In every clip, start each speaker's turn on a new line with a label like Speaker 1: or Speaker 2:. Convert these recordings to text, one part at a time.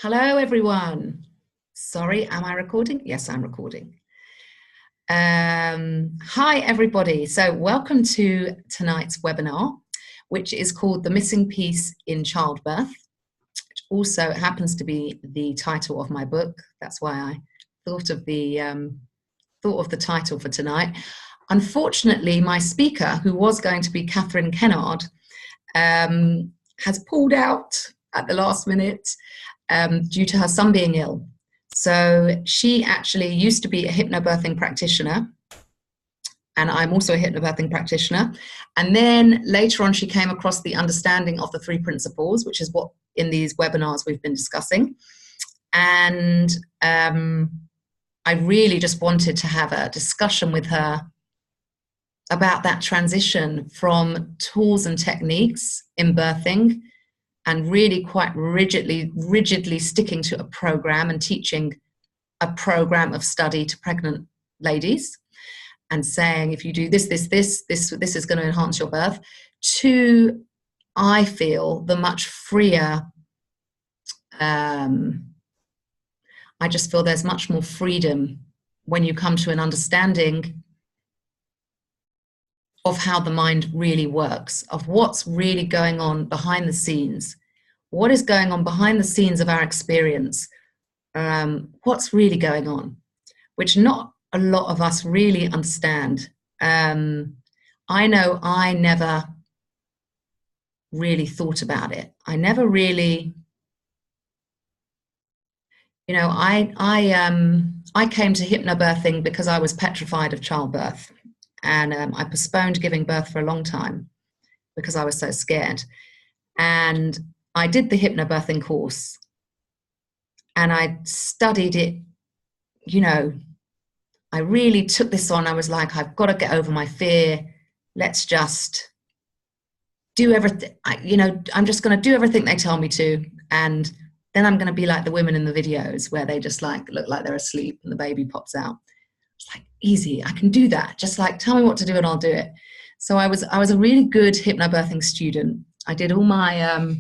Speaker 1: Hello, everyone. Sorry, am I recording? Yes, I'm recording. Hi, everybody. So welcome to tonight's webinar, which is called The Missing Piece in Childbirth, which also happens to be the title of my book. That's why I thought of the title for tonight. Unfortunately, my speaker, who was going to be Catherine Kennard, has pulled out at the last minute due to her son being ill. So she actually used to be a hypnobirthing practitioner, and I'm also a hypnobirthing practitioner. And then later on, she came across the understanding of the three principles, which is what in these webinars we've been discussing. And I really just wanted to have a discussion with her about that transition from tools and techniques in birthing and really quite rigidly sticking to a program and teaching a program of study to pregnant ladies and saying, if you do this is going to enhance your birth, to, I feel, the much freer, I just feel there's much more freedom when you come to an understanding of how the mind really works, of what's really going on behind the scenes, what is going on behind the scenes of our experience, what's really going on, which not a lot of us really understand. I know I never really thought about it. I never really, I came to hypnobirthing because I was petrified of childbirth. And I postponed giving birth for a long time because I was so scared. And I did the hypnobirthing course and I studied it, I really took this on. I was like, I've got to get over my fear. Let's just do everything. I'm just going to do everything they tell me to. And then I'm going to be like the women in the videos where they just look like they're asleep and the baby pops out. It's like, easy, I can do that. Just tell me what to do and I'll do it. So I was a really good hypnobirthing student. I did all my,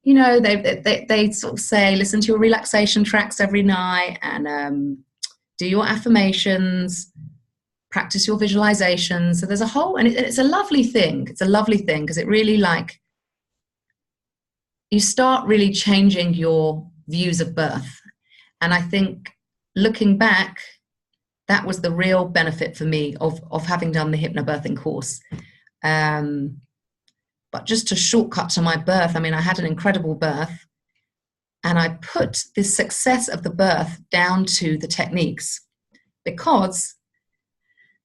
Speaker 1: they sort of say, listen to your relaxation tracks every night and do your affirmations, practice your visualizations. So there's a whole, and it's a lovely thing. It's a lovely thing because it really you start really changing your views of birth. And I think looking back, that was the real benefit for me of having done the hypnobirthing course. But just to shortcut to my birth, I had an incredible birth. And I put the success of the birth down to the techniques because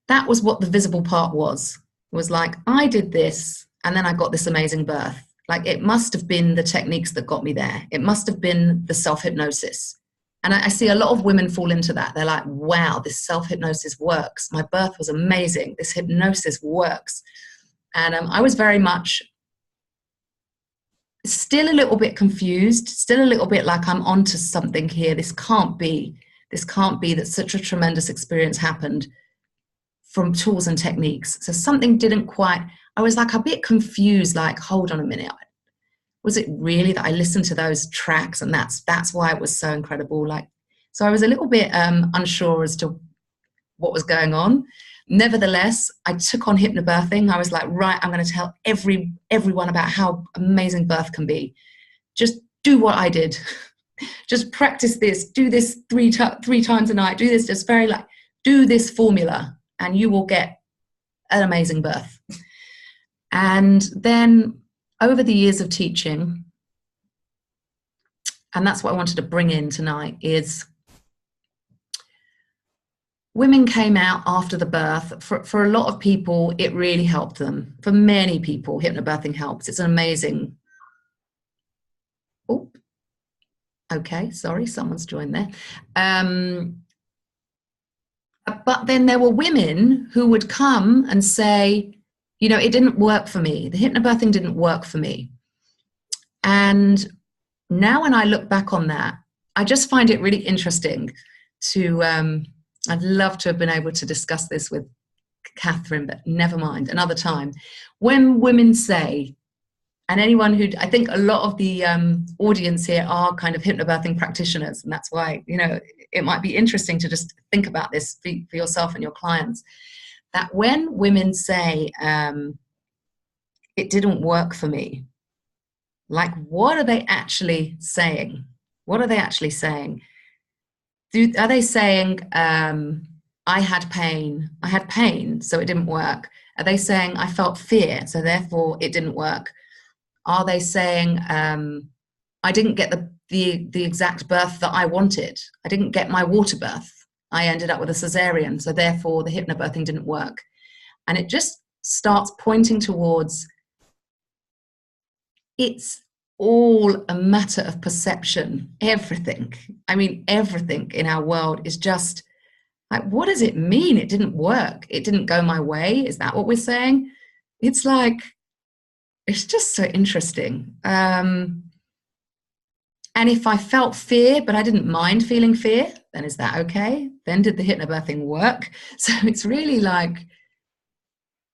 Speaker 1: that was what the visible part was. It was like, I did this and then I got this amazing birth. It must have been the techniques that got me there. It must have been the self-hypnosis. And I see a lot of women fall into that. They're like, wow, this self-hypnosis works. My birth was amazing. This hypnosis works. And I was very much still a little bit confused, still a little bit like I'm onto something here. This can't be that such a tremendous experience happened from tools and techniques. So something didn't quite, I was a bit confused, hold on a minute. Was it really that I listened to those tracks and that's why it was so incredible? So I was a little bit unsure as to what was going on. Nevertheless, I took on hypnobirthing. I was like, right, I'm going to tell everyone about how amazing birth can be. Just do what I did. Just practice this. Do this three times a night. Do this just do this formula and you will get an amazing birth. And then over the years of teaching, and that's what I wanted to bring in tonight, is women came out after the birth. For a lot of people, it really helped them. For many people, hypnobirthing helps. It's an amazing... Oh, okay, sorry, someone's joined there. But then there were women who would come and say, it didn't work for me. The hypnobirthing didn't work for me. And now when I look back on that, I just find it really interesting to, I'd love to have been able to discuss this with Catherine, but never mind, another time. When women say, And anyone who, I think a lot of the audience here are kind of hypnobirthing practitioners. And that's why, you know, it might be interesting to just think about this for yourself and your clients, that when women say, it didn't work for me, like, what are they actually saying? What are they actually saying? Are they saying, I had pain, so it didn't work? Are they saying I felt fear, so therefore it didn't work? Are they saying, I didn't get the exact birth that I wanted? I didn't get my water birth. I ended up with a cesarean, so therefore the hypnobirthing didn't work. And it just starts pointing towards, it's all a matter of perception. Everything. I mean, everything in our world is just like, what does it mean? It didn't work. It didn't go my way. Is that what we're saying? It's like, it's just so interesting. And if I felt fear, but I didn't mind feeling fear, then is that okay? Then did the hypnobirthing work? So it's really like,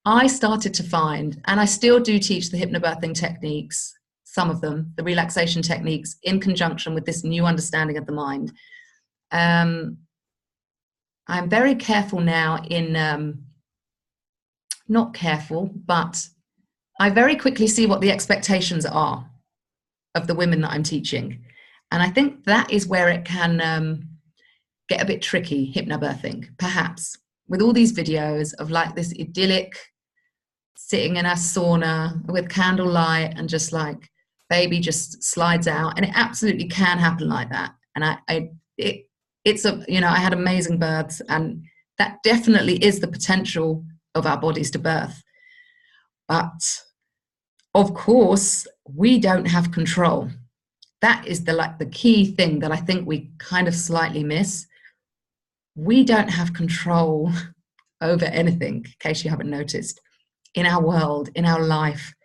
Speaker 1: I started to find, and I still do teach the hypnobirthing techniques, some of them, the relaxation techniques, in conjunction with this new understanding of the mind. I'm very careful now in, not careful, but I very quickly see what the expectations are of the women that I'm teaching. And I think that is where it can get a bit tricky, hypnobirthing, perhaps, with all these videos of like this idyllic sitting in a sauna with candlelight and just like baby just slides out. And it absolutely can happen like that. And it's a, you know, I had amazing births, and that definitely is the potential of our bodies to birth. But of course, we don't have control. That is the key thing that I think we kind of slightly miss. We don't have control over anything, in case you haven't noticed, in our world, in our life.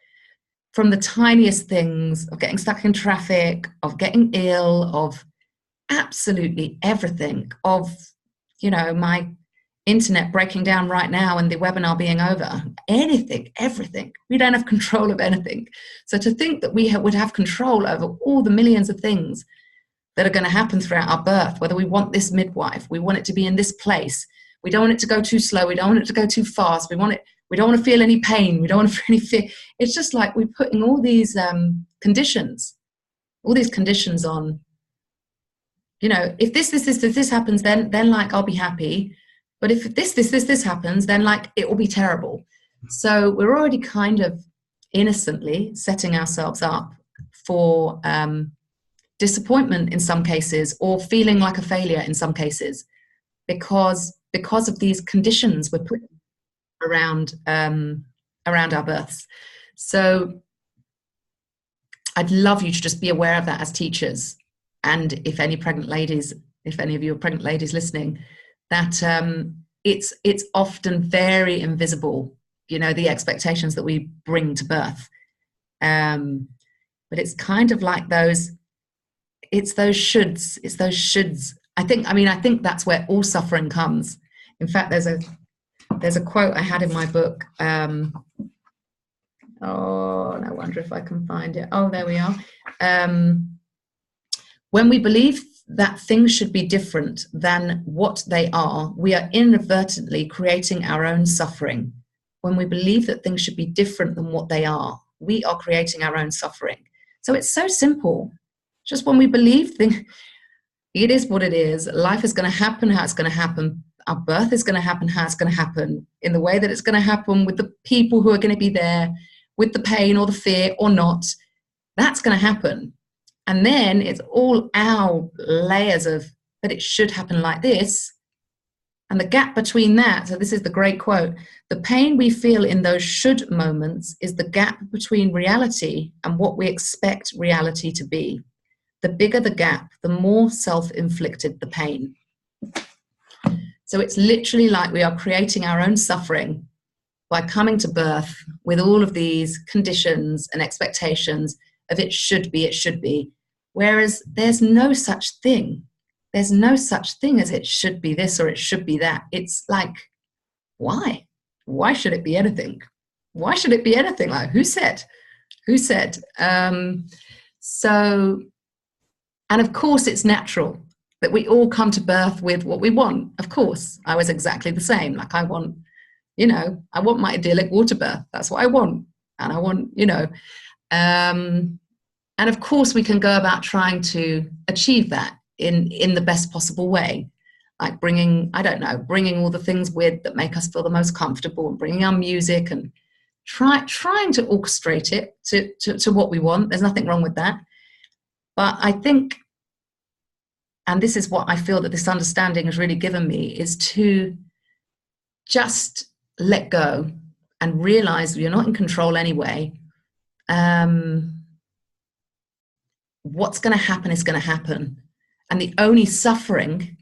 Speaker 1: From the tiniest things of getting stuck in traffic, of getting ill, of absolutely everything, of, you know, my internet breaking down right now and the webinar being over, anything, everything. We don't have control of anything. So to think that we would have control over all the millions of things that are going to happen throughout our birth, whether we want this midwife, we want it to be in this place, we don't want it to go too slow, we don't want it to go too fast, we don't want to feel any pain, we don't want to feel any fear. It's just like we're putting all these conditions on, you know, if this happens, then like I'll be happy. But if this happens, then like it will be terrible. So we're already kind of innocently setting ourselves up for disappointment in some cases, or feeling like a failure in some cases, because of these conditions we're putting around our births. So I'd love you to just be aware of that as teachers. And if any of you are pregnant ladies listening, that it's often very invisible, you know, the expectations that we bring to birth. But it's kind of like those shoulds. I think that's where all suffering comes. In fact, there's a quote I had in my book. Oh, I wonder if I can find it. Oh, there we are. When we believe that things should be different than what they are, we are inadvertently creating our own suffering. When we believe that things should be different than what they are, we are creating our own suffering. So it's so simple. Just when we believe it is what it is, life is going to happen how it's going to happen, our birth is going to happen how it's going to happen, in the way that it's going to happen, with the people who are going to be there, with the pain or the fear or not, that's going to happen. And then it's all our layers of, but it should happen like this. And the gap between that, so this is the great quote, the pain we feel in those should moments is the gap between reality and what we expect reality to be. The bigger the gap, the more self-inflicted the pain. So it's literally like we are creating our own suffering by coming to birth with all of these conditions and expectations of it should be. Whereas there's no such thing. There's no such thing as it should be this or it should be that. It's like, why? Why should it be anything? Why should it be anything? Like, who said Who said? So, and of course it's natural that we all come to birth with what we want. Of course, I was exactly the same. Like I want, I want my idyllic water birth. That's what I want. And I want, and of course we can go about trying to achieve that in the best possible way. Like bringing all the things with that make us feel the most comfortable, and bringing our music and trying to orchestrate it to what we want. There's nothing wrong with that. But I think, and this is what I feel that this understanding has really given me, is to just let go and realize you're not in control anyway. What's going to happen is going to happen. And the only suffering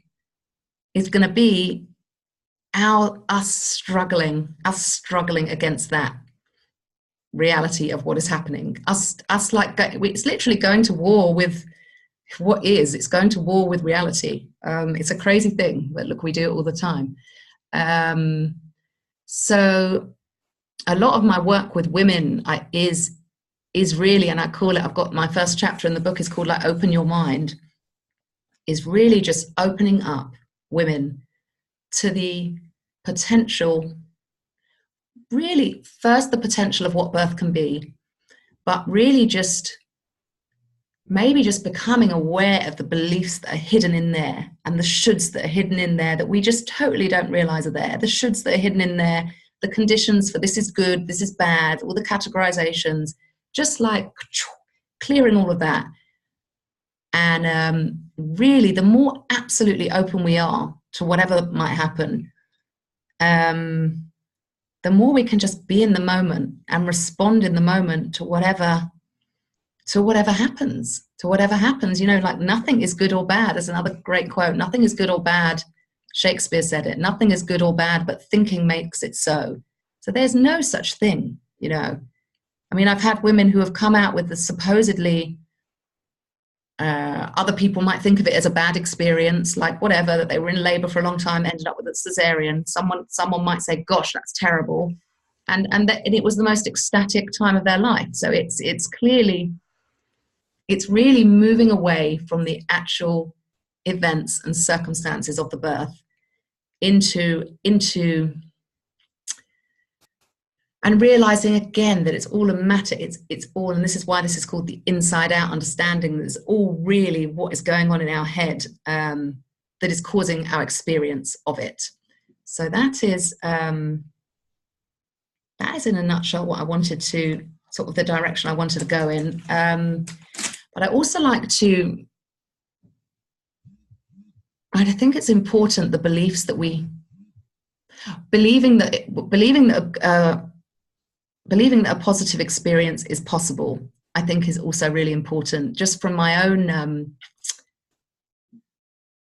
Speaker 1: is going to be us struggling against that reality of what is happening. It's literally going to war with what is. It's going to war with reality. It's a crazy thing, but look, we do it all the time. So a lot of my work with women is really, and I call it, I've got my first chapter in the book is called like Open Your Mind, is really just opening up women to the potential, really first the potential of what birth can be, but really maybe just becoming aware of the beliefs that are hidden in there, and the shoulds that are hidden in there that we just totally don't realize are there, the shoulds that are hidden in there, the conditions for this is good, this is bad, all the categorizations, just like clearing all of that. And really, the more absolutely open we are to whatever might happen, the more we can just be in the moment and respond in the moment to whatever happens, like nothing is good or bad. There's another great quote, nothing is good or bad. Shakespeare said it, nothing is good or bad, but thinking makes it so. So there's no such thing, I mean, I've had women who have come out with the supposedly, other people might think of it as a bad experience, like whatever, that they were in labor for a long time, ended up with a cesarean. Someone might say, gosh, that's terrible. And it was the most ecstatic time of their life. So it's really moving away from the actual events and circumstances of the birth into and realizing again that it's all a matter, it's all, and this is why this is called the inside out understanding, that it's all really what is going on in our head that is causing our experience of it. So that is in a nutshell what I wanted to, sort of the direction I wanted to go in. But I also like to, I think it's important, the beliefs that believing that a positive experience is possible, I think is also really important. Just from my own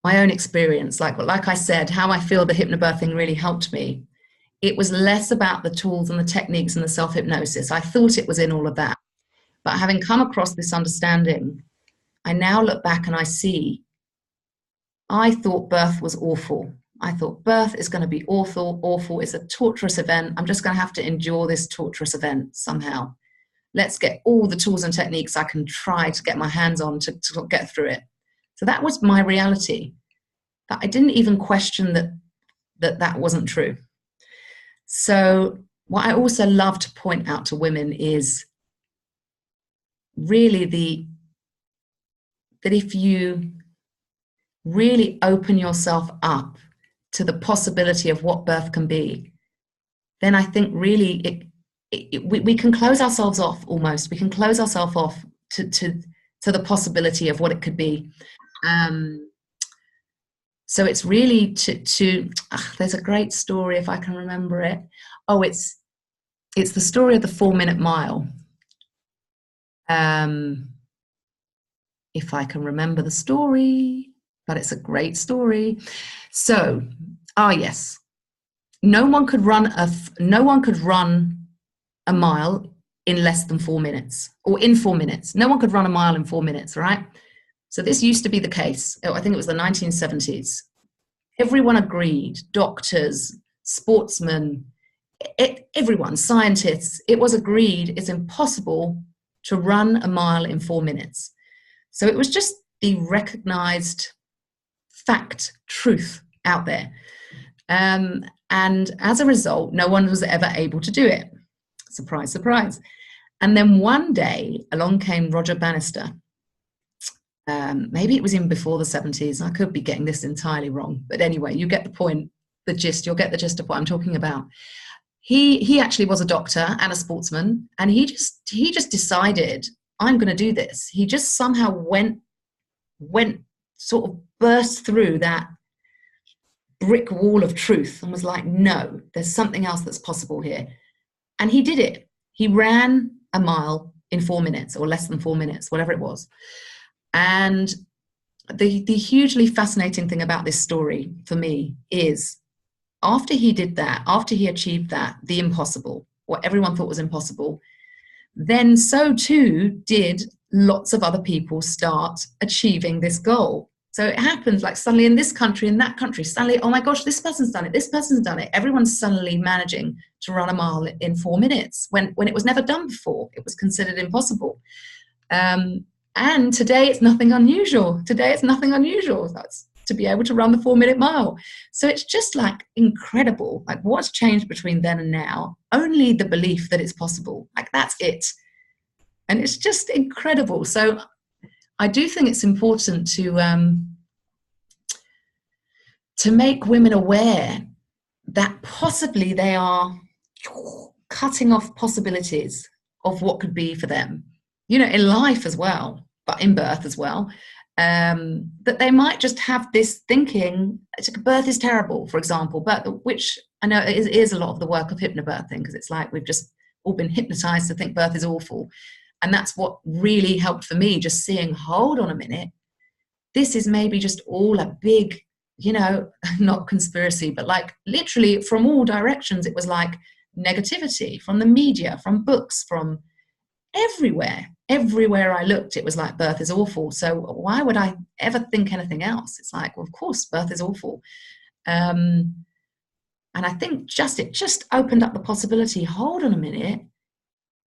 Speaker 1: experience, like I said, how I feel the hypnobirthing really helped me. It was less about the tools and the techniques and the self-hypnosis. I thought it was in all of that. But having come across this understanding, I now look back and I see, I thought birth was awful. I thought birth is going to be awful. It's a torturous event. I'm just going to have to endure this torturous event somehow. Let's get all the tools and techniques I can try to get my hands on to get through it. So that was my reality. But I didn't even question that wasn't true. So what I also love to point out to women is really that if you really open yourself up to the possibility of what birth can be, then I think really we can close ourselves off almost. We can close ourselves off to the possibility of what it could be. So it's really there's a great story, if I can remember it. Oh, it's the story of the 4-minute mile. If I can remember the story, but it's a great story. So, yes, no one could run a mile in less than 4 minutes, or in 4 minutes. No one could run a mile in 4 minutes, right? So this used to be the case. I think it was the 1970s. Everyone agreed, doctors, sportsmen, everyone, scientists, it was agreed it's impossible to run a mile in 4 minutes. So it was just the recognized fact, truth out there. And as a result, no one was ever able to do it. Surprise, surprise. And then one day along came Roger Bannister. Maybe it was even before the 70s. I could be getting this entirely wrong. But anyway, you get the point, the gist. You'll get the gist of what I'm talking about. He actually was a doctor and a sportsman. And he just decided, I'm going to do this. He just somehow went sort of burst through that brick wall of truth and was like, no, there's something else that's possible here. And he did it. He ran a mile in 4 minutes, or less than 4 minutes, whatever it was. And the hugely fascinating thing about this story for me is, after he did that, after he achieved that, the impossible, what everyone thought was impossible, then so too did lots of other people start achieving this goal. So it happens like suddenly in this country, in that country, suddenly, oh my gosh, this person's done it, this person's done it. Everyone's suddenly managing to run a mile in 4 minutes when it was never done before. It was considered impossible. And today it's nothing unusual. Today it's nothing unusual. That's to be able to run the 4 minute mile. So it's just like incredible. Like, what's changed between then and now? Only the belief that it's possible. Like, that's it. And it's just incredible. So I do think it's important to make women aware that possibly they are cutting off possibilities of what could be for them, you know, in life as well, but in birth as well, that they might just have this thinking, birth is terrible, for example, but which I know is a lot of the work of hypnobirthing, because it's like we've just all been hypnotized to think birth is awful. And that's what really helped for me, just seeing, hold on a minute, this is maybe just all a big, you know, not conspiracy, but like literally from all directions, it was like negativity from the media, from books, from everywhere. Everywhere I looked, it was like birth is awful. So why would I ever think anything else? It's like, well, of course, birth is awful. And I think it just opened up the possibility, hold on a minute,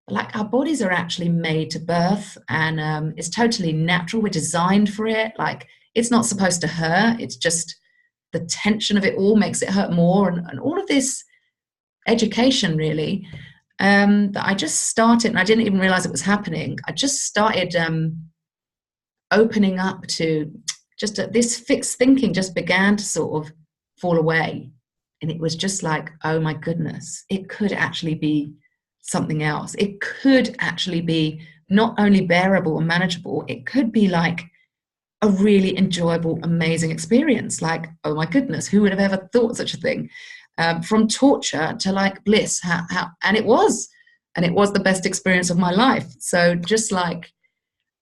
Speaker 1: like our bodies are actually made to birth, and it's totally natural. We're designed for it. Like, it's not supposed to hurt. It's just the tension of it all makes it hurt more. And all of this education really, that I just started, and I didn't even realize it was happening. I just started opening up to just this fixed thinking just began to sort of fall away. And it was just like, oh my goodness, it could actually be something else. It could actually be not only bearable and manageable, it could be like a really enjoyable, amazing experience. Like, oh my goodness, who would have ever thought such a thing? From torture to like bliss, and it was the best experience of my life. So just like,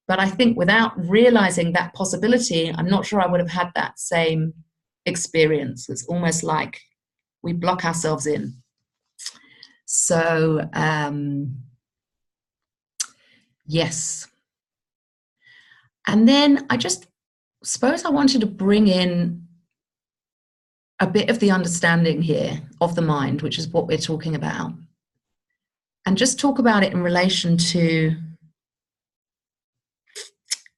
Speaker 1: but I think without realizing that possibility, I'm not sure I would have had that same experience. It's almost like we block ourselves in. So, yes. And then I just suppose I wanted to bring in a bit of the understanding here of the mind, which is what we're talking about, and just talk about it in relation to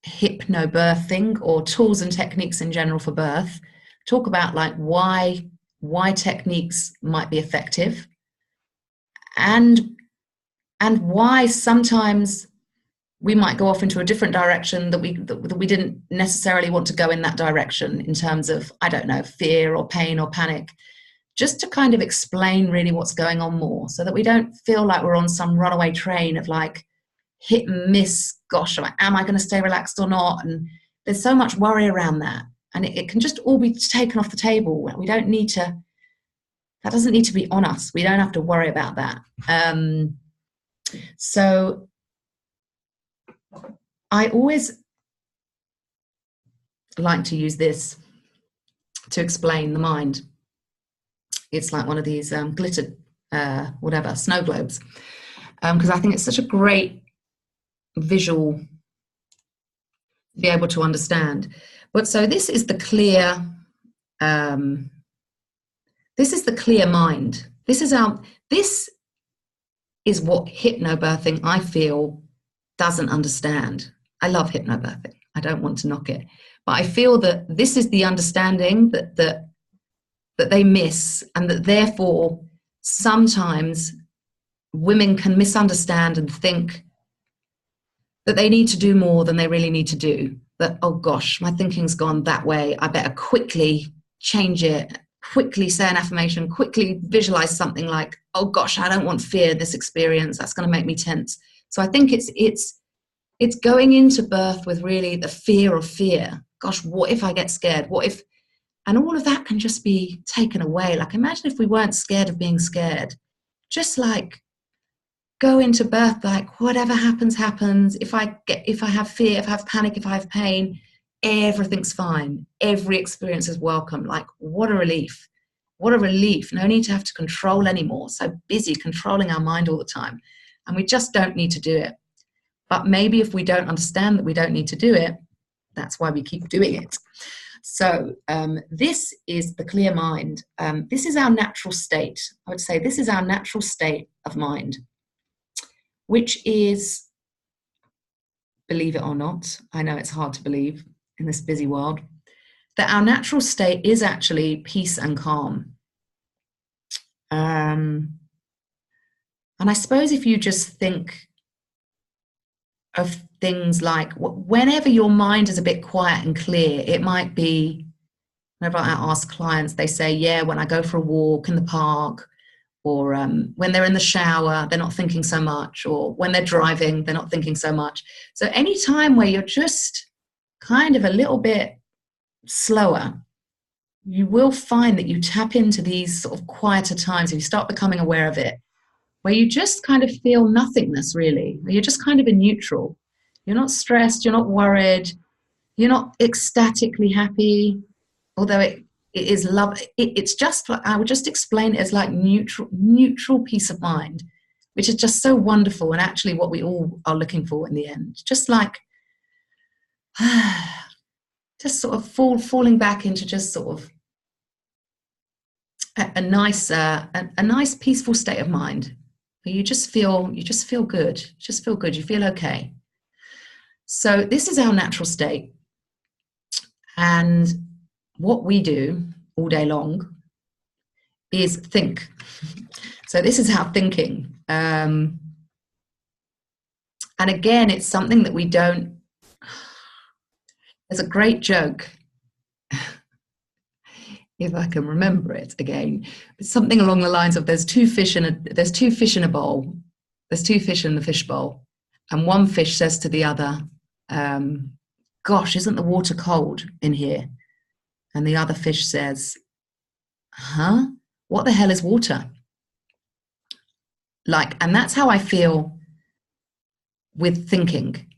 Speaker 1: hypnobirthing, or tools and techniques in general for birth. Talk about like why techniques might be effective, and why sometimes we might go off into a different direction that we didn't necessarily want to go in that direction, in terms of, I don't know, fear or pain or panic, just to kind of explain really what's going on more, so that we don't feel like we're on some runaway train of like hit and miss, gosh, am I going to stay relaxed or not? And there's so much worry around that, and it can just all be taken off the table. We don't need to, that doesn't need to be on us. We don't have to worry about that. So I always like to use this to explain the mind. It's like one of these glitter, snow globes, because I think it's such a great visual to be able to understand. But so this is the clear, mind. This is what hypnobirthing, I feel, doesn't understand. I love hypnobirthing. I don't want to knock it. But I feel that this is the understanding that they miss, and that therefore sometimes women can misunderstand and think that they need to do more than they really need to do. That, oh gosh, my thinking's gone that way. I better quickly change it, quickly say an affirmation, quickly visualize something like, oh gosh, I don't want fear, this experience, that's going to make me tense. So I think it's going into birth with really the fear of fear. Gosh, what if I get scared? What if, and all of that can just be taken away. Like, imagine if we weren't scared of being scared. Just like go into birth like whatever happens, happens. If I have fear, if I have panic, if I have pain, everything's fine. Every experience is welcome. Like, what a relief. What a relief. No need to have to control anymore. So busy controlling our mind all the time. And we just don't need to do it. But maybe if we don't understand that we don't need to do it, that's why we keep doing it. So this is the clear mind. This is our natural state. I would say this is our natural state of mind, which is, believe it or not, I know it's hard to believe in this busy world, that our natural state is actually peace and calm. And I suppose if you just think of things like, whenever your mind is a bit quiet and clear, it might be, whenever I ask clients, they say, yeah, when I go for a walk in the park, or when they're in the shower, they're not thinking so much, or when they're driving, they're not thinking so much. So any time where you're just kind of a little bit slower, you will find that you tap into these sort of quieter times, if you start becoming aware of it, where you just kind of feel nothingness, really. You're just kind of in neutral. You're not stressed, you're not worried, you're not ecstatically happy, although it is love. It's just, I would just explain it as like neutral peace of mind, which is just so wonderful, and actually what we all are looking for in the end. Just like, just sort of falling back into just sort of a nice peaceful state of mind, where you just feel good. You feel okay. So this is our natural state, and what we do all day long is think. So this is how thinking, and again, it's something that we don't. There's a great joke, if I can remember it again, it's something along the lines of, there's two fish in a bowl. There's two fish in the fish bowl, and one fish says to the other, gosh, isn't the water cold in here? And the other fish says, huh? What the hell is water? Like, and that's how I feel with thinking,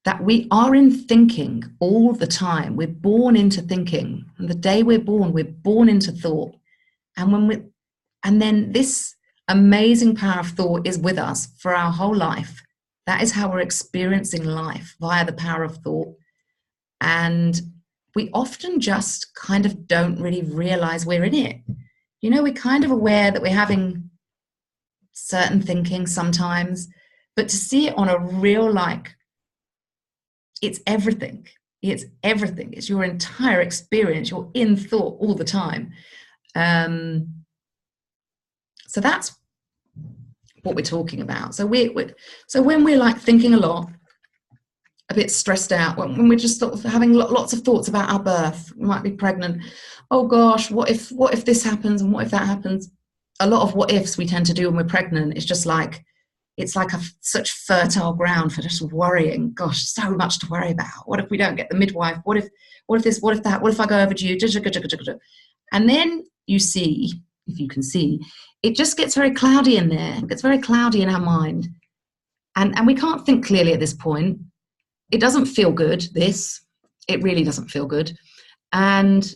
Speaker 1: that we are in thinking all the time. We're born into thinking. And the day we're born into thought. And then this amazing power of thought is with us for our whole life. That is how we're experiencing life, via the power of thought. And we often just kind of don't really realize we're in it. You know, we're kind of aware that we're having certain thinking sometimes, but to see it on a real, like, it's everything. It's everything. It's your entire experience. You're in thought all the time. So that's what we're talking about. So so when we're like thinking a lot, a bit stressed out, when we're just sort of having lots of thoughts about our birth, we might be pregnant. Oh gosh, what if this happens, and what if that happens? A lot of what ifs we tend to do when we're pregnant is just like, it's like such fertile ground for just worrying. Gosh, so much to worry about. What if we don't get the midwife? What if this? What if that? What if I go overdue? And then you see, if you can see, it just gets very cloudy in there. It gets very cloudy in our mind, and we can't think clearly at this point. It doesn't feel good. It really doesn't feel good, and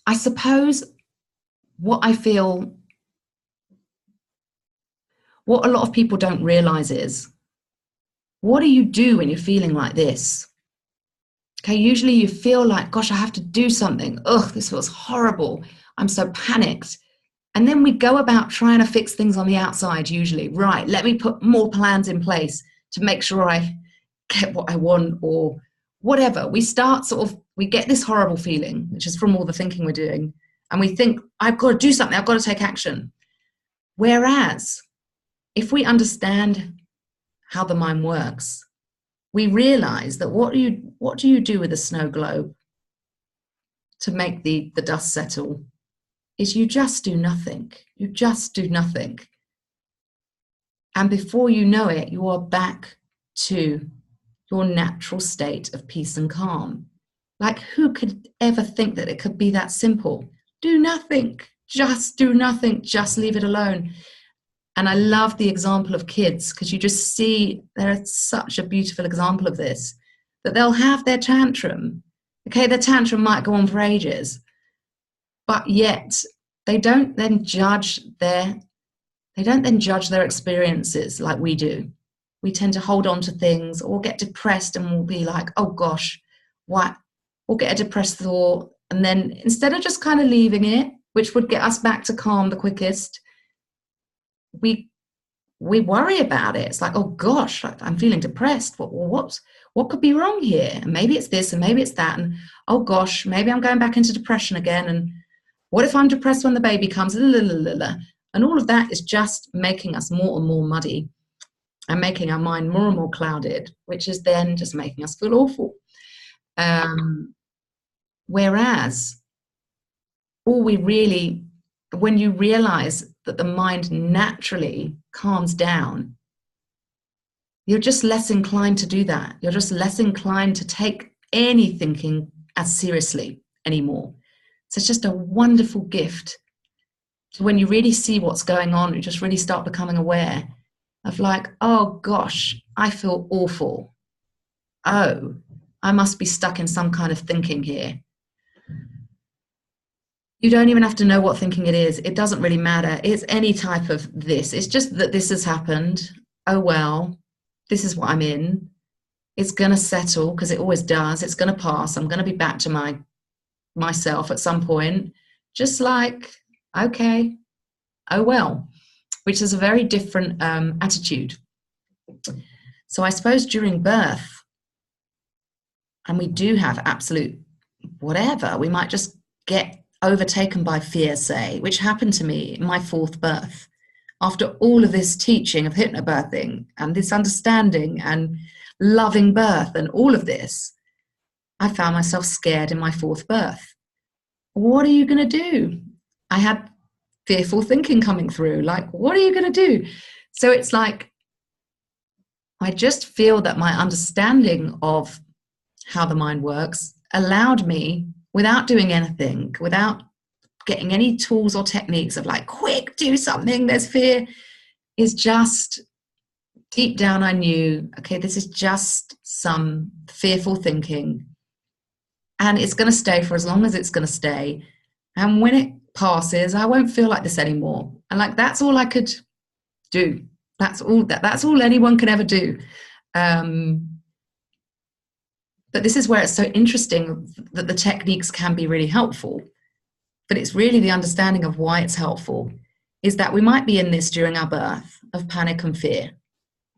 Speaker 1: I suppose what a lot of people don't realize is, what do you do when you're feeling like this? Okay, usually you feel like, gosh, I have to do something. Ugh, this feels horrible. I'm so panicked. And then we go about trying to fix things on the outside, usually. Right, let me put more plans in place to make sure I get what I want, or whatever. We start we get this horrible feeling, which is from all the thinking we're doing. And we think, I've got to do something, I've got to take action. Whereas, if we understand how the mind works, we realize that what do you do with a snow globe to make the dust settle? Is you just do nothing. You just do nothing. And before you know it, you are back to your natural state of peace and calm. Like, who could ever think that it could be that simple? Do nothing. Just do nothing. Just leave it alone. And I love the example of kids, because you just see they're such a beautiful example of this, that they'll have their tantrum. Okay, their tantrum might go on for ages, but yet they don't then judge their experiences like we do. We tend to hold on to things or get depressed, and we'll be like, oh gosh, what? We'll get a depressed thought. And then instead of just kind of leaving it, which would get us back to calm the quickest, we worry about it. It's like, oh gosh, I'm feeling depressed. What could be wrong here? And maybe it's this and maybe it's that. And oh gosh, maybe I'm going back into depression again. And what if I'm depressed when the baby comes? And all of that is just making us more and more muddy and making our mind more and more clouded, which is then just making us feel awful. Whereas when you realize that the mind naturally calms down, you're just less inclined to do that. You're just less inclined to take any thinking as seriously anymore. So it's just a wonderful gift. When you really see what's going on, you just really start becoming aware of like, oh gosh, I feel awful. Oh, I must be stuck in some kind of thinking here. You don't even have to know what thinking it is. It doesn't really matter. It's any type of this. It's just that this has happened. Oh, well, this is what I'm in. It's going to settle, because it always does. It's going to pass. I'm going to be back to myself at some point. Just like, okay, oh, well, which is a very different attitude. So I suppose during birth, and we do have absolute whatever, we might just get overtaken by fear, say, which happened to me in my fourth birth. After all of this teaching of hypnobirthing and this understanding and loving birth and all of this, I found myself scared in my fourth birth. What are you going to do? I had fearful thinking coming through, like, what are you going to do? So it's like, I just feel that my understanding of how the mind works allowed me, without doing anything, without getting any tools or techniques of like, quick, do something, there's fear, is just deep down I knew, okay, this is just some fearful thinking, and it's going to stay for as long as it's going to stay. And when it passes, I won't feel like this anymore. And like, that's all I could do. That's all anyone can ever do. But this is where it's so interesting that the techniques can be really helpful. But it's really the understanding of why it's helpful, is that we might be in this during our birth of panic and fear.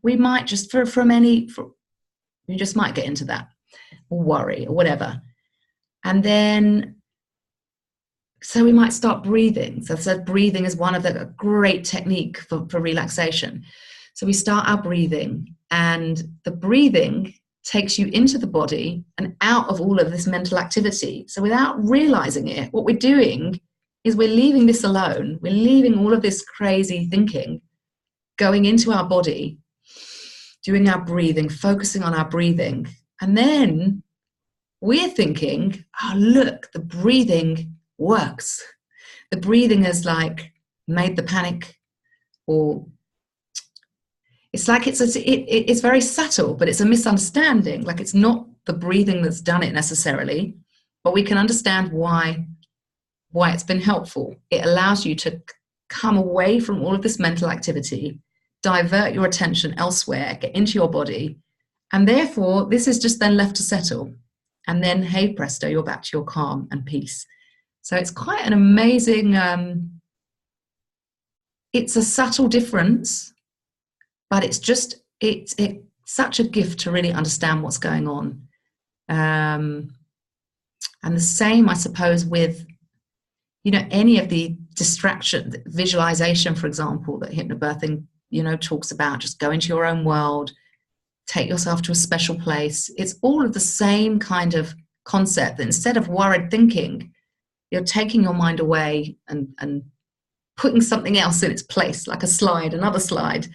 Speaker 1: We might just, you just might get into that, or worry, or whatever. And then, so we might start breathing. So I said breathing is one of the great technique for relaxation. So we start our breathing, and the breathing takes you into the body and out of all of this mental activity. So without realizing it, what we're doing is we're leaving this alone. We're leaving all of this crazy thinking going into our body, doing our breathing, focusing on our breathing. And then we're thinking, oh, look, the breathing works. The breathing has like made the panic, or it's like it's very subtle, but it's a misunderstanding. Like, it's not the breathing that's done it necessarily, but we can understand why it's been helpful. It allows you to come away from all of this mental activity, divert your attention elsewhere, get into your body, and therefore this is just then left to settle. And then, hey presto, you're back to your calm and peace. So it's quite an amazing it's a subtle difference, but it's such a gift to really understand what's going on. And the same, I suppose, with, you know, any of the distraction, visualization, for example, that hypnobirthing, you know, talks about. Just go into your own world, take yourself to a special place. It's all of the same kind of concept, that instead of worried thinking, you're taking your mind away and putting something else in its place, like a slide, another slide,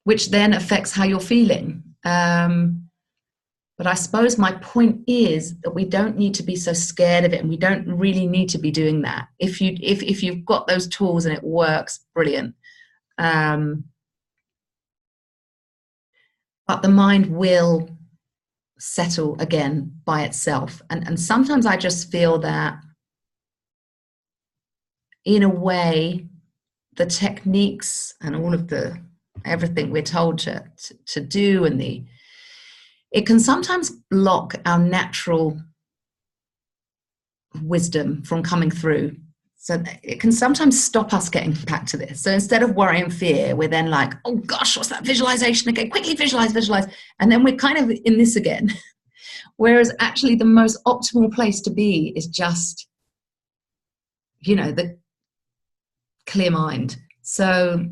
Speaker 1: which then affects how you're feeling. But I suppose my point is that we don't need to be so scared of it, and we don't really need to be doing that. If you've got those tools and it works, brilliant. But the mind will settle again by itself. And sometimes I just feel that, in a way, the techniques and all of everything we're told to do, and it can sometimes block our natural wisdom from coming through. So it can sometimes stop us getting back to this. So instead of worry and fear, we're then like, oh gosh, what's that visualization again? Quickly visualize. And then we're kind of in this again. Whereas actually the most optimal place to be is just, you know, the clear mind. So,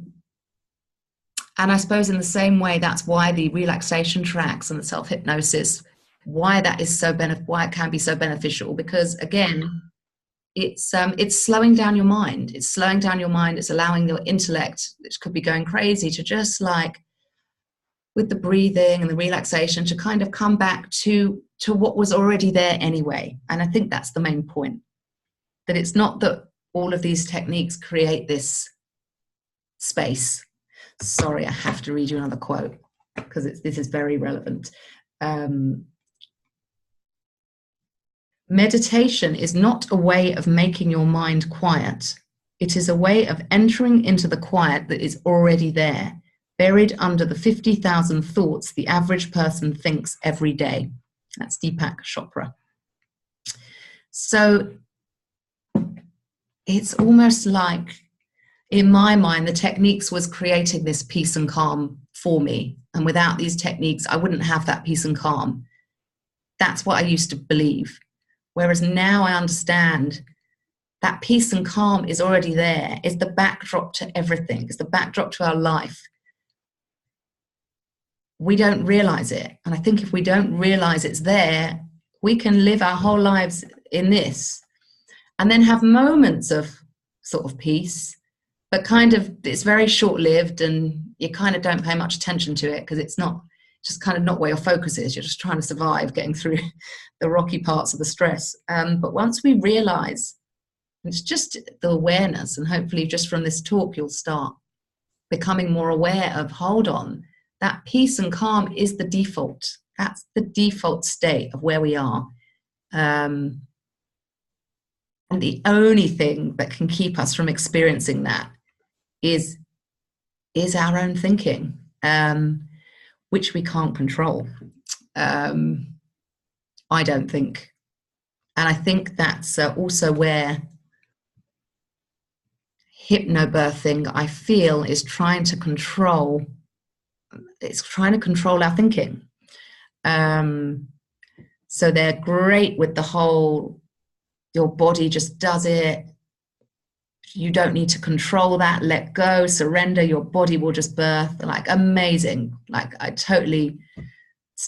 Speaker 1: and I suppose in the same way, that's why the relaxation tracks and the self-hypnosis, why that is so why it can be so beneficial, because again, it's slowing down your mind. It's slowing down your mind. It's allowing your intellect, which could be going crazy, to just, like, with the breathing and the relaxation, to kind of come back to what was already there anyway. And I think that's the main point, that it's not that all of these techniques create this space. Sorry, I have to read you another quote because this is very relevant. Meditation is not a way of making your mind quiet. It is a way of entering into the quiet that is already there, buried under the 50,000 thoughts the average person thinks every day. That's Deepak Chopra. So it's almost like, in my mind, the techniques was creating this peace and calm for me. And without these techniques, I wouldn't have that peace and calm. That's what I used to believe. Whereas now I understand that peace and calm is already there. It's the backdrop to everything. It's the backdrop to our life. We don't realize it. And I think if we don't realize it's there, we can live our whole lives in this and then have moments of sort of peace, but kind of, it's very short-lived, and you kind of don't pay much attention to it because it's not, just kind of not where your focus is. You're just trying to survive, getting through the rocky parts of the stress. But once we realize, it's just the awareness, and hopefully just from this talk, you'll start becoming more aware of, hold on, that peace and calm is the default. That's the default state of where we are. And the only thing that can keep us from experiencing that is our own thinking, which we can't control. I don't think. And I think that's also where hypnobirthing, I feel, is trying to control. It's trying to control our thinking. So they're great with the whole, your body just does it. You don't need to control that. Let go, surrender. Your body will just birth. Like, amazing. Like, it's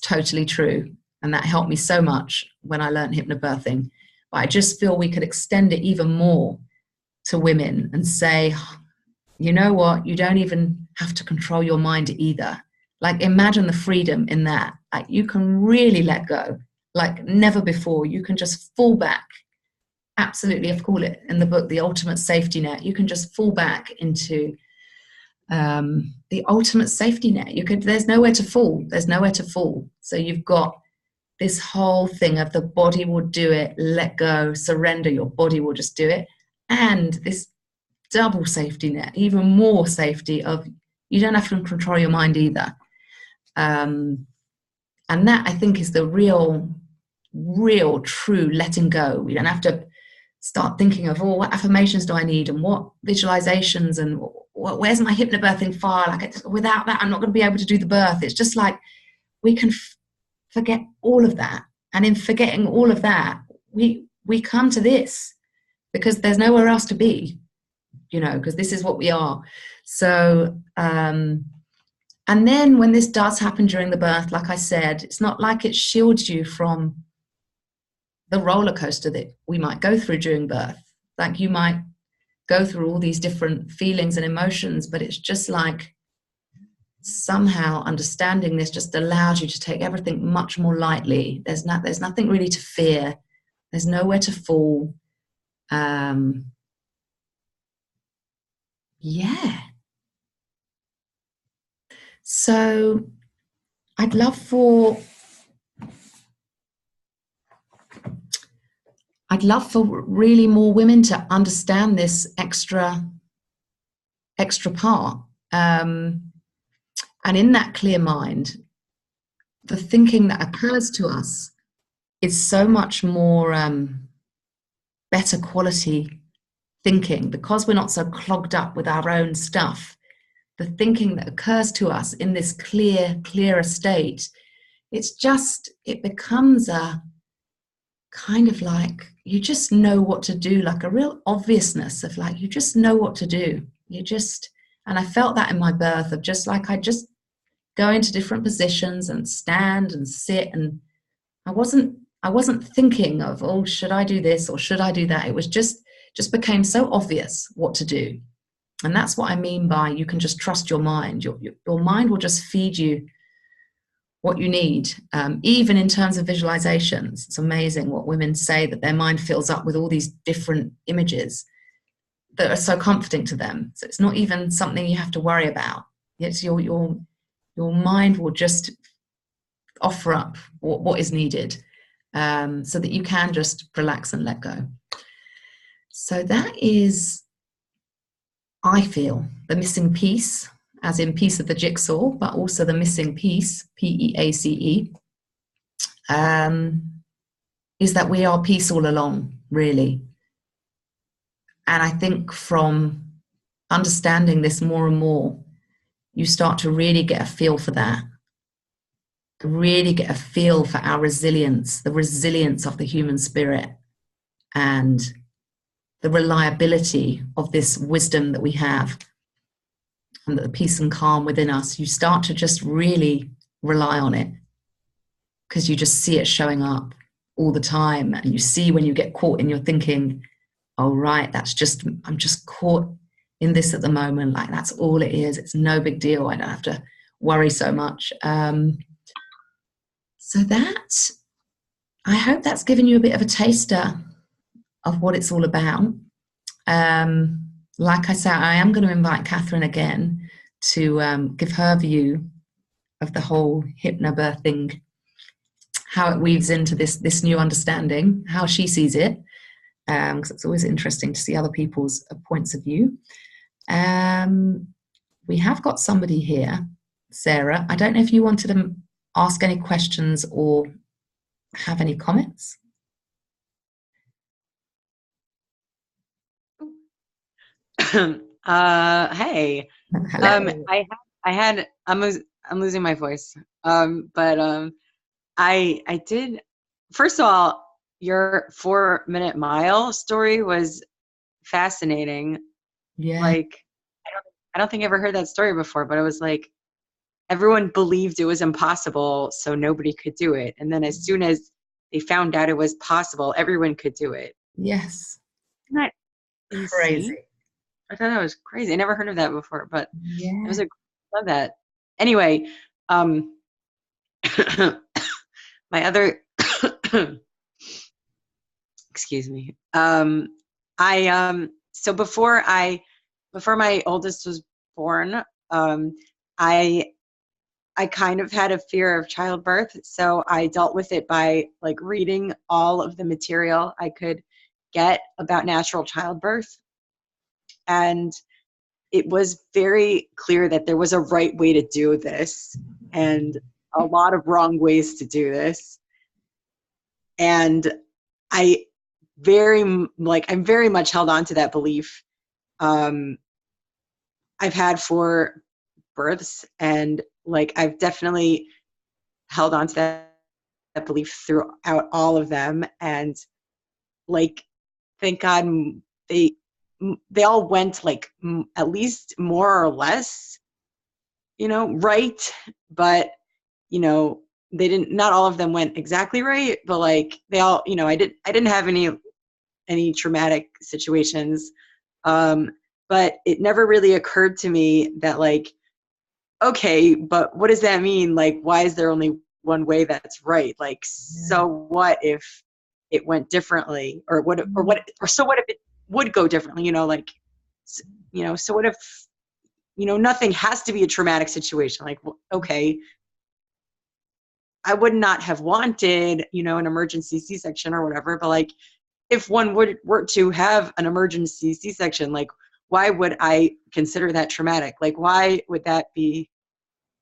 Speaker 1: totally true. And that helped me so much when I learned hypnobirthing. But I just feel we could extend it even more to women and say, you know what? You don't even have to control your mind either. Like, imagine the freedom in that. Like, you can really let go like never before. You can just fall back. Absolutely, I call it in the book the ultimate safety net. You can just fall back into the ultimate safety net. There's nowhere to fall. There's nowhere to fall. So you've got this whole thing of the body will do it, let go, surrender, your body will just do it. And this double safety net, even more safety of, you don't have to control your mind either. And that, I think, is the real true letting go. We don't have to start thinking of, oh, what affirmations do I need, and what visualizations, and where's my hypnobirthing file? Like, without that, I'm not going to be able to do the birth. It's just like we can forget all of that, and in forgetting all of that, we come to this because there's nowhere else to be, you know, because this is what we are. So, and then when this does happen during the birth, like I said, it's not like it shields you from the roller coaster that we might go through during birth. Like, you might go through all these different feelings and emotions, but it's just like somehow understanding this just allows you to take everything much more lightly. There's nothing really to fear. There's nowhere to fall. Yeah. So I'd love for really more women to understand this extra part. And in that clear mind, the thinking that occurs to us is so much more better quality thinking, because we're not so clogged up with our own stuff. The thinking that occurs to us in this clearer state, it becomes a kind of like, you just know what to do, like a real obviousness of like, you just know what to do. And I felt that in my birth, of just like, I just go into different positions and stand and sit, and I wasn't thinking of, oh, should I do this or should I do that? It was just became so obvious what to do. And that's what I mean by, you can just trust your mind. Your mind will just feed you what you need, even in terms of visualizations. It's amazing what women say, that their mind fills up with all these different images that are so comforting to them. So it's not even something you have to worry about. It's your mind will just offer up what is needed, so that you can just relax and let go. So that is, I feel, the missing piece, as in piece of the jigsaw, but also the missing piece, PEACE, is that we are peace all along, really. And I think from understanding this more and more, you start to really get a feel for that, really get a feel for our resilience, the resilience of the human spirit, and the reliability of this wisdom that we have, and the peace and calm within us. You start to just really rely on it, because you just see it showing up all the time. And you see when you get caught in your thinking, oh, right, I'm just caught in this at the moment. Like, that's all it is. It's no big deal. I don't have to worry so much. So that, I hope that's given you a bit of a taster of what it's all about. Like I said, I am going to invite Catherine again to give her view of the whole hypnobirthing, how it weaves into this new understanding, how she sees it, because it's always interesting to see other people's points of view. We have got somebody here, Sarah. I don't know if you wanted to ask any questions or have any comments.
Speaker 2: Hey.
Speaker 1: Hello.
Speaker 2: I'm losing my voice. But I did, first of all, your 4-minute mile story was fascinating.
Speaker 1: Yeah.
Speaker 2: Like, I don't think I ever heard that story before, but it was like, everyone believed it was impossible, so nobody could do it. And then as soon as they found out it was possible, everyone could do it.
Speaker 1: Yes.
Speaker 2: Isn't that
Speaker 1: Crazy.
Speaker 2: insane? I thought that was crazy. I never heard of that before, but
Speaker 1: Yeah.
Speaker 2: it was love that. Anyway, my other, excuse me. So before my oldest was born, I kind of had a fear of childbirth. So I dealt with it by like reading all of the material I could get about natural childbirth. And it was very clear that there was a right way to do this and a lot of wrong ways to do this. And I I'm very much held on to that belief. I've had 4 births, and like I've definitely held on to that belief throughout all of them, and like thank God they all went like at least more or less, right, but they didn't, not all of them went exactly right, but like they all, I didn't have any traumatic situations, but it never really occurred to me that like, okay, but what does that mean? Like, why is there only one way that's right? Like, so what if it went differently, or so what if it would go differently? So what if, nothing has to be a traumatic situation. Like, okay, I would not have wanted, an emergency C-section or whatever, but like, if one were to have an emergency C-section, like, why would I consider that traumatic? Like, why would that be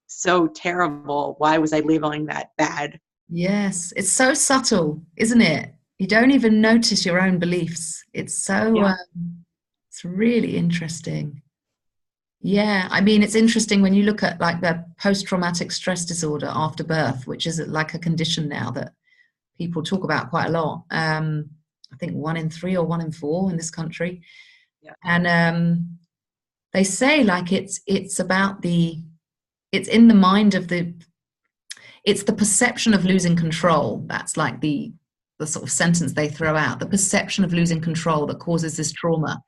Speaker 2: so terrible? Why was I labeling that bad?
Speaker 1: Yes, it's so subtle, isn't it? You don't even notice your own beliefs. It's so, it's really interesting. Yeah, I mean, it's interesting when you look at like the post-traumatic stress disorder after birth, which is like a condition now that people talk about quite a lot. I think 1 in 3 or 1 in 4 in this country.
Speaker 2: Yeah.
Speaker 1: And they say like it's in the mind of it's the perception of losing control. That's like the sort of sentence they throw out, the perception of losing control that causes this trauma.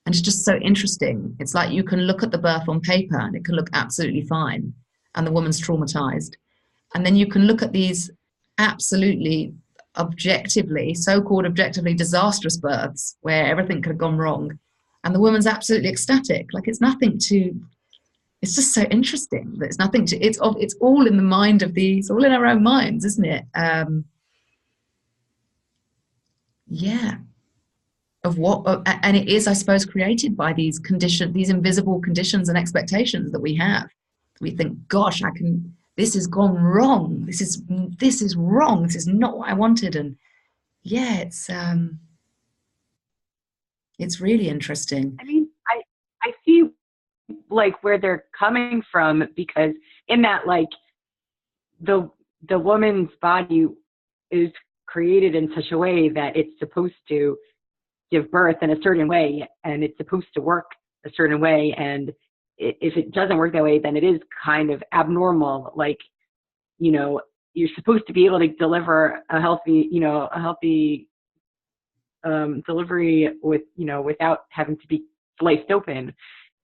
Speaker 1: And it's just so interesting. It's like you can look at the birth on paper and it can look absolutely fine, and the woman's traumatized. And then you can look at these absolutely so-called objectively disastrous births where everything could have gone wrong, and the woman's absolutely ecstatic. Like it's just so interesting that it's all in the mind of it's all in our own minds, isn't it? Yeah. And it is, I suppose, created by these invisible conditions and expectations that we have. We think, gosh, this has gone wrong. This is wrong. This is not what I wanted. And yeah, it's really interesting.
Speaker 2: I mean, I see like where they're coming from, because in that, like, the woman's body is created in such a way that it's supposed to give birth in a certain way, and it's supposed to work a certain way, and if it doesn't work that way, then it is kind of abnormal. Like, you're supposed to be able to deliver a healthy delivery without having to be sliced open.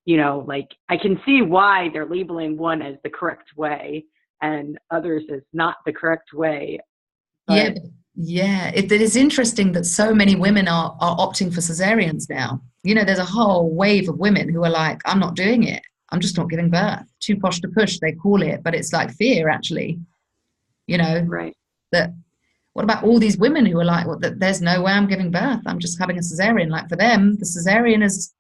Speaker 2: Like, I can see why they're labeling one as the correct way and others as not the correct way.
Speaker 1: But yeah. It is interesting that so many women are opting for cesareans now. There's a whole wave of women who are like, I'm not doing it. I'm just not giving birth. Too posh to push, they call it, but it's like fear, actually.
Speaker 2: Right.
Speaker 1: That. What about all these women who are like, well, there's no way I'm giving birth. I'm just having a cesarean. Like, for them, the cesarean is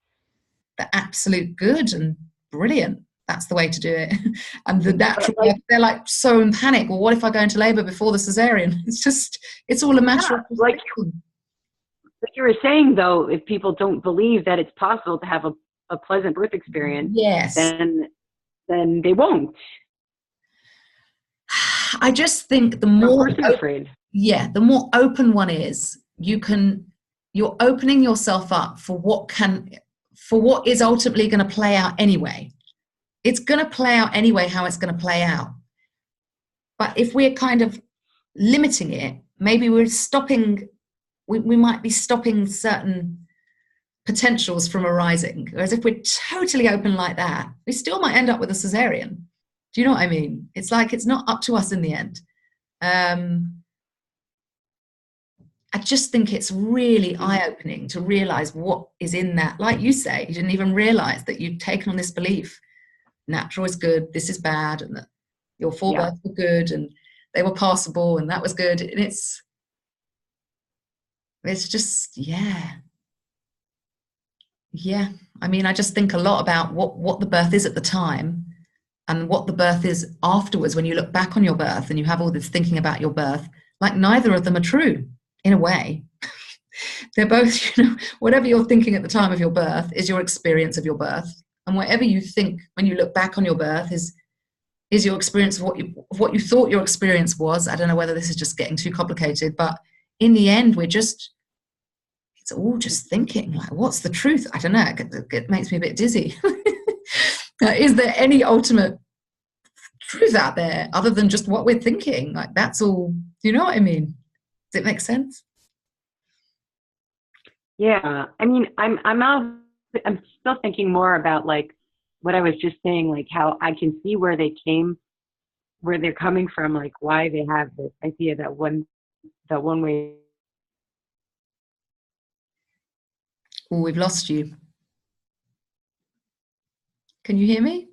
Speaker 1: the absolute good and brilliant. That's the way to do it. And the natural birth, they're like so in panic. Well, what if I go into labor before the cesarean? It's all a matter of
Speaker 2: like you were saying, though, if people don't believe that it's possible to have a pleasant birth experience,
Speaker 1: yes,
Speaker 2: then they won't.
Speaker 1: I just think the more
Speaker 2: afraid.
Speaker 1: Yeah, the more open one is, you're opening yourself up for what is ultimately going to play out anyway. It's going to play out anyway how it's going to play out. But if we're kind of limiting it, maybe we might be stopping certain potentials from arising. Whereas if we're totally open like that, we still might end up with a cesarean. Do you know what I mean? It's like, it's not up to us in the end. I just think it's really eye-opening to realize what is in that. Like you say, you didn't even realize that you'd taken on this belief. Natural is good, this is bad, and that your 4 births were good and they were passable and that was good. And it's just, yeah. I mean, I just think a lot about what the birth is at the time and what the birth is afterwards. When you look back on your birth and you have all this thinking about your birth, like, neither of them are true in a way. They're both, whatever you're thinking at the time of your birth is your experience of your birth. And whatever you think when you look back on your birth is your experience of what you thought your experience was. I don't know whether this is just getting too complicated, but in the end, it's all just thinking, like, what's the truth? I don't know. It makes me a bit dizzy. Is there any ultimate truth out there other than just what we're thinking? Like, that's all. Do you know what I mean? Does it make sense?
Speaker 2: Yeah. I mean, I'm still thinking more about like what I was just saying, like how I can see where they're coming from, like why they have this idea that one way.
Speaker 1: Oh, we've lost you. Can you hear me?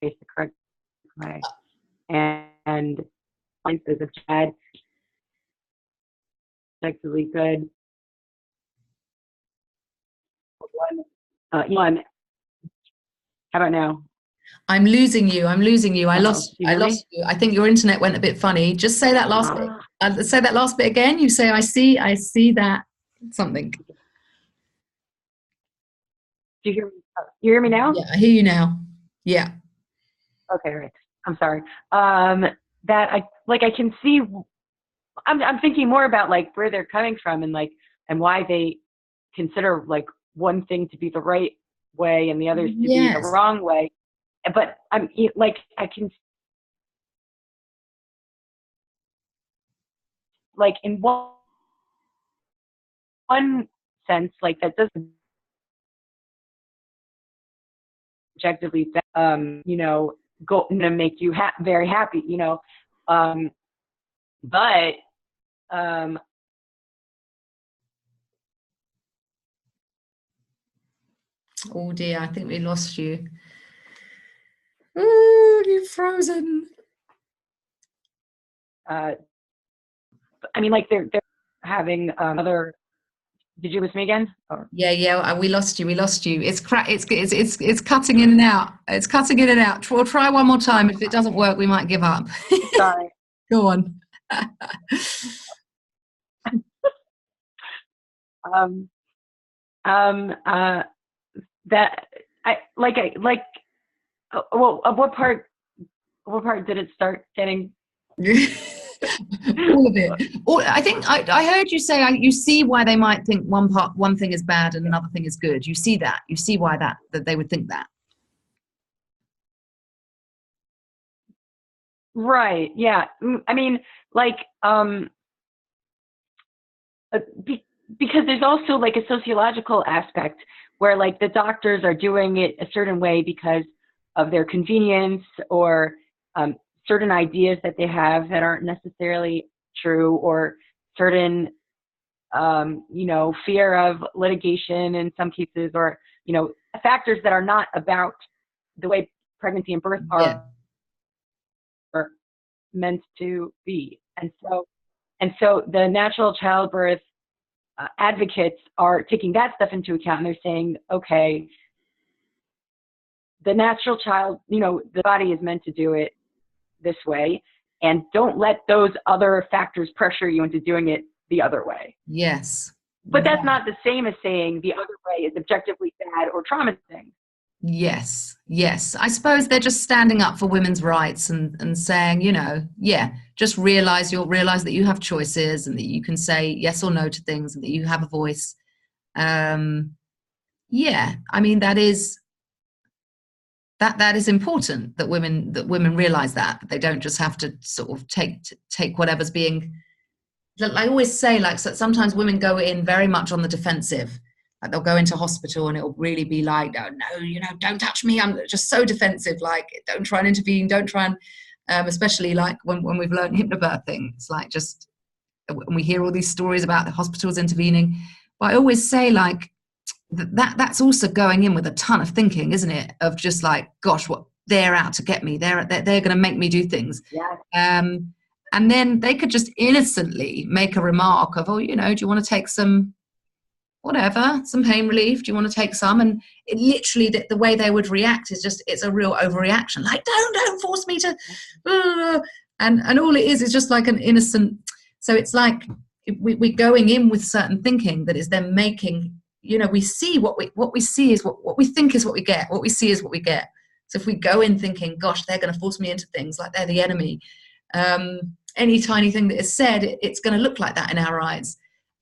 Speaker 2: The correct way. And is a bad, sexually good. One. How about now?
Speaker 1: I'm losing you. I lost
Speaker 2: You
Speaker 1: I lost you. I think your internet went a bit funny. Just say that last bit. Say that last bit again. You say, I see that something.
Speaker 2: Do you hear me? You hear me now?
Speaker 1: Yeah, I hear you now. Yeah.
Speaker 2: Okay, right. I'm sorry. That I can see. I'm thinking more about like where they're coming from and why they consider like one thing to be the right way and the others to be the wrong way. But I'm like I can like in one sense like that doesn't objectively go to make you very happy, but
Speaker 1: oh dear, I think we lost you. Oh, you've frozen.
Speaker 2: I mean, like they're having other. Did you lose me again? Or?
Speaker 1: Yeah. We lost you. It's cutting in and out. It's cutting in and out. We'll try one more time. If it doesn't work, we might give up.
Speaker 2: Sorry.
Speaker 1: Go on.
Speaker 2: That I like. Well, what part did it start getting?
Speaker 1: All of it. I think I heard you say you see why they might think one thing is bad and another thing is good. You see that. You see why that they would think that.
Speaker 2: Right. Yeah. I mean, like, because there's also like a sociological aspect where like the doctors are doing it a certain way because of their convenience or certain ideas that they have that aren't necessarily true, or certain, fear of litigation in some cases, or, factors that are not about the way pregnancy and birth are meant to be. And so the natural childbirth advocates are taking that stuff into account, and they're saying, okay, the natural child, the body is meant to do it this way, and don't let those other factors pressure you into doing it the other way.
Speaker 1: Yes.
Speaker 2: But that's not the same as saying the other way is objectively bad or traumatizing.
Speaker 1: Yes. I suppose they're just standing up for women's rights and saying, just realize that you have choices and that you can say yes or no to things and that you have a voice. I mean, that is important that women realize that they don't just have to sort of take whatever's being. I always say, like, so sometimes women go in very much on the defensive. Like they'll go into hospital and it'll really be like, oh, no, don't touch me. I'm just so defensive. Like, don't try and intervene. Don't try and, especially like when we've learned hypnobirthing, it's like just, when we hear all these stories about the hospitals intervening. But I always say, like, that's also going in with a ton of thinking, isn't it? Of just like, gosh, what, they're out to get me. They're going to make me do things.
Speaker 2: Yeah.
Speaker 1: And then they could just innocently make a remark of, oh, do you want to take some pain relief? Do you want to take some? And it literally, the way they would react is just, it's a real overreaction. Like, don't force me to, and all it is just like an innocent. So it's like, we're going in with certain thinking that is then making, you know, we see what we see is what we think is what we get. What we see is what we get. So if we go in thinking, gosh, they're going to force me into things, like they're the enemy, any tiny thing that is said, it's going to look like that in our eyes.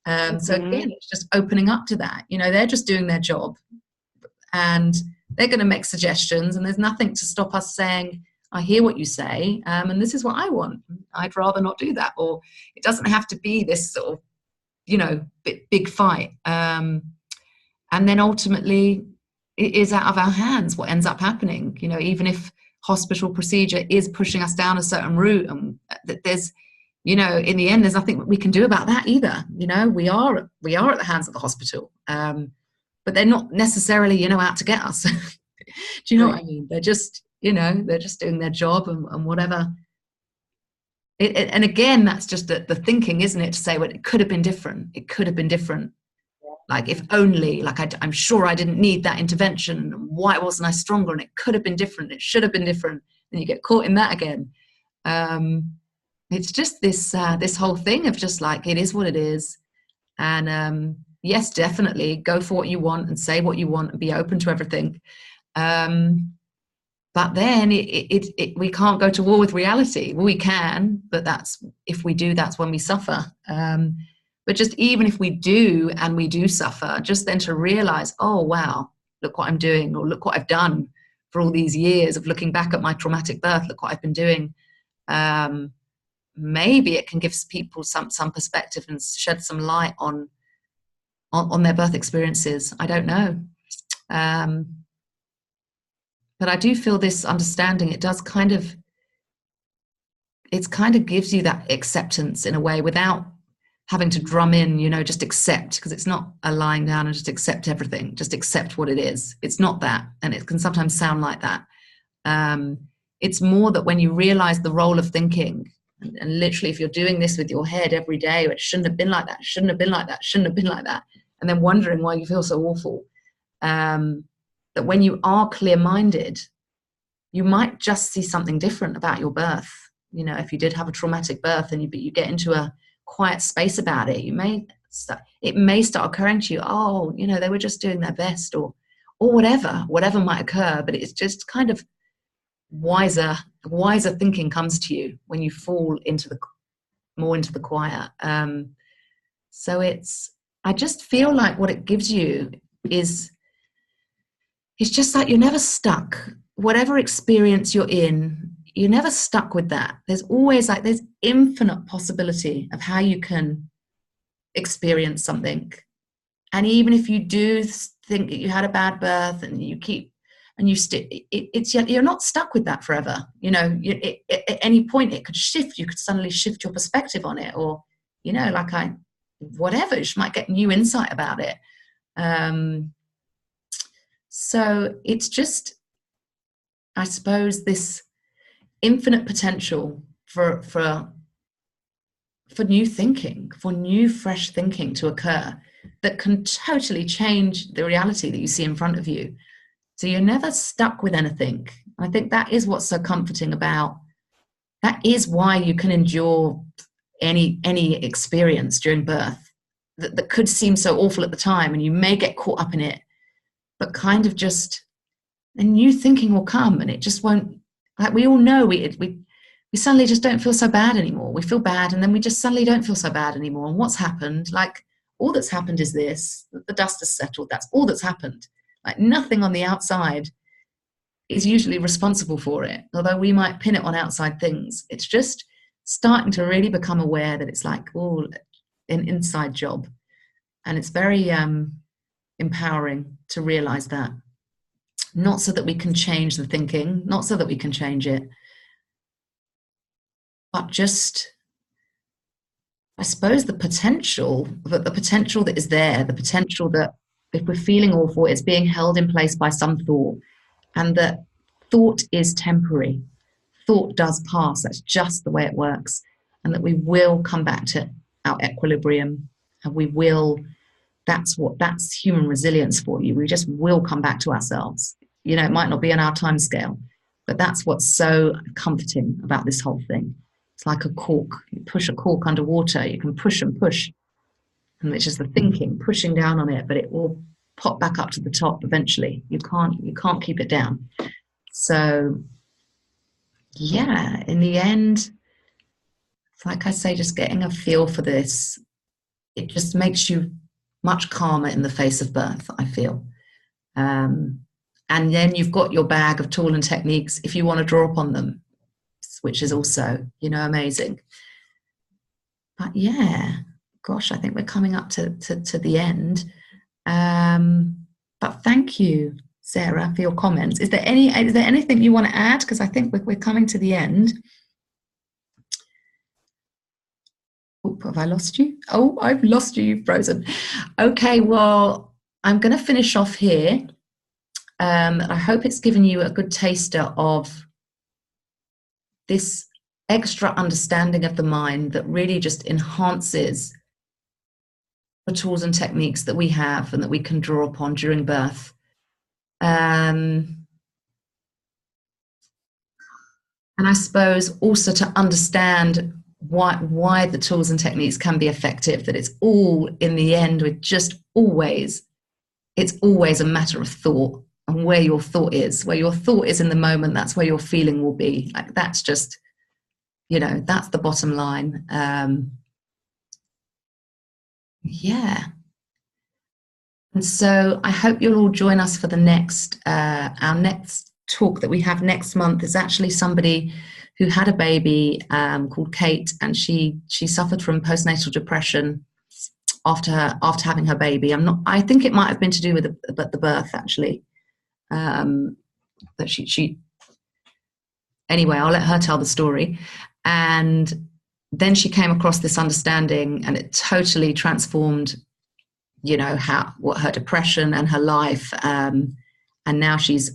Speaker 1: So again, it's just opening up to that. You know, they're just doing their job, and they're going to make suggestions, and there's nothing to stop us saying, I hear what you say, and this is what I want. I'd rather not do that. Or it doesn't have to be this sort of, you know, big fight. And then ultimately it is out of our hands what ends up happening. You know, even if hospital procedure is pushing us down a certain route, and there's, you know, in the end, there's nothing we can do about that either. You know, we are at the hands of the hospital, but they're not necessarily, you know, out to get us. Do you know what I mean? They're just, you know, they're just doing their job and whatever. And again, that's just the thinking, isn't it? To say, well, it could have been different. It could have been different. Like, if only, like, I'm sure I didn't need that intervention. Why wasn't I stronger? And it could have been different. It should have been different. And you get caught in that again. It's just this whole thing of just like, it is what it is. And yes, definitely go for what you want and say what you want and be open to everything. But then we can't go to war with reality. Well, we can, but that's, if we do, that's when we suffer. But just even if we do, and we do suffer, just then to realize, oh, wow, look what I'm doing, or look what I've done for all these years of looking back at my traumatic birth, look what I've been doing. Maybe it can give people some perspective and shed some light on their birth experiences. I don't know. But I do feel this understanding, it kind of gives you that acceptance in a way, without having to drum in, you know, just accept, because it's not a lying down and just accept everything, just accept what it is. It's not that. And it can sometimes sound like that. It's more that when you realize the role of thinking, and literally if you're doing this with your head every day, it shouldn't have been like that, shouldn't have been like that, shouldn't have been like that, and then wondering why you feel so awful, that when you are clear-minded, you might just see something different about your birth. You know, if you did have a traumatic birth and you get into a quiet space about it, it may start occurring to you, oh, you know, they were just doing their best, or whatever might occur. But it's just kind of wiser thinking comes to you when you fall more into the quiet. So I just feel like what it gives you is, it's just like you're never stuck. Whatever experience you're in, you're never stuck with that. There's always there's infinite possibility of how you can experience something. And even if you do think that you had a bad birth and you're not stuck with that forever. You know, at any point it could shift. You could suddenly shift your perspective on it, or, you know, whatever, you might get new insight about it. So it's just, I suppose, this infinite potential for new thinking, for new fresh thinking to occur that can totally change the reality that you see in front of you. So you're never stuck with anything. I think that is what's so comforting about, that is why you can endure any experience during birth that could seem so awful at the time, and you may get caught up in it, but kind of just a new thinking will come, and it just won't, like we all know, we suddenly just don't feel so bad anymore. We feel bad, and then we just suddenly don't feel so bad anymore. And what's happened? Like, all that's happened is this, the dust has settled. That's all that's happened. Like, nothing on the outside is usually responsible for it, although we might pin it on outside things. It's just starting to really become aware that it's like all an inside job. And it's very empowering to realize that. Not so that we can change the thinking, not so that we can change it, but just, I suppose, the potential that is there, the potential that if we're feeling awful, it's being held in place by some thought, and that thought is temporary. Thought does pass. That's just the way it works. And that we will come back to our equilibrium, and that's human resilience for you. We just will come back to ourselves. You know, it might not be on our time scale, but that's what's so comforting about this whole thing. It's like a cork. You push a cork underwater, you can push and push, and it's just the thinking, pushing down on it, but it will pop back up to the top eventually. You can't keep it down. So yeah, in the end, like I say, just getting a feel for this, it just makes you much calmer in the face of birth, I feel. And then you've got your bag of tool and techniques if you want to draw upon them, which is also, amazing. But yeah, gosh, I think we're coming up to the end. But thank you, Sarah, for your comments. Is there anything you want to add? Because I think we're coming to the end. Oh, have I lost you? Oh, I've lost you. You've frozen. Okay, well, I'm going to finish off here. I hope it's given you a good taster of this extra understanding of the mind that really just enhances the tools and techniques that we have and that we can draw upon during birth. And I suppose also to understand why the tools and techniques can be effective, that it's all in the end, it's always a matter of thought and where your thought is in the moment. That's where your feeling will be. Like, that's just, that's the bottom line. Yeah. And so I hope you'll all join us for the next, our next talk that we have next month is actually somebody who had a baby called Kate, and she suffered from postnatal depression after having her baby. I think it might have been to do with the birth, actually. But she anyway, I'll let her tell the story. And then she came across this understanding, and it totally transformed, what her depression and her life. And now she's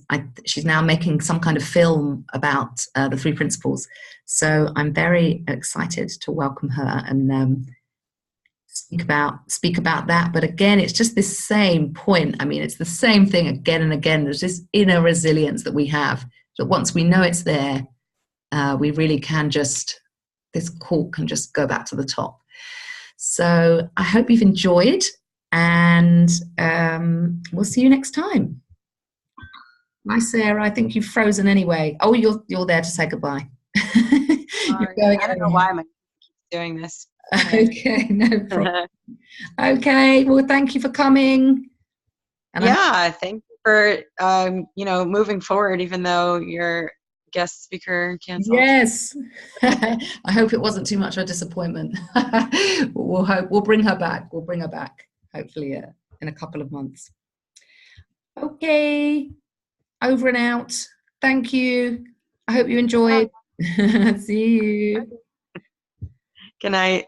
Speaker 1: now making some kind of film about the three principles. So I'm very excited to welcome her and speak about that. But again, it's just this same point. I mean, it's the same thing again and again. There's this inner resilience that we have, that once we know it's there, we really can this cork can just go back to the top. So I hope you've enjoyed, and we'll see you next time. Bye, Sarah. I think you've frozen anyway. Oh, you're there to say goodbye.
Speaker 2: I don't know why I'm doing this.
Speaker 1: Okay, no problem. Okay, well, thank you for coming.
Speaker 2: And thank you for moving forward, even though your guest speaker canceled.
Speaker 1: Yes. I hope it wasn't too much of a disappointment. We'll bring her back. We'll bring her back, hopefully, in a couple of months. Okay. Over and out. Thank you. I hope you enjoyed. See you.
Speaker 2: Good night.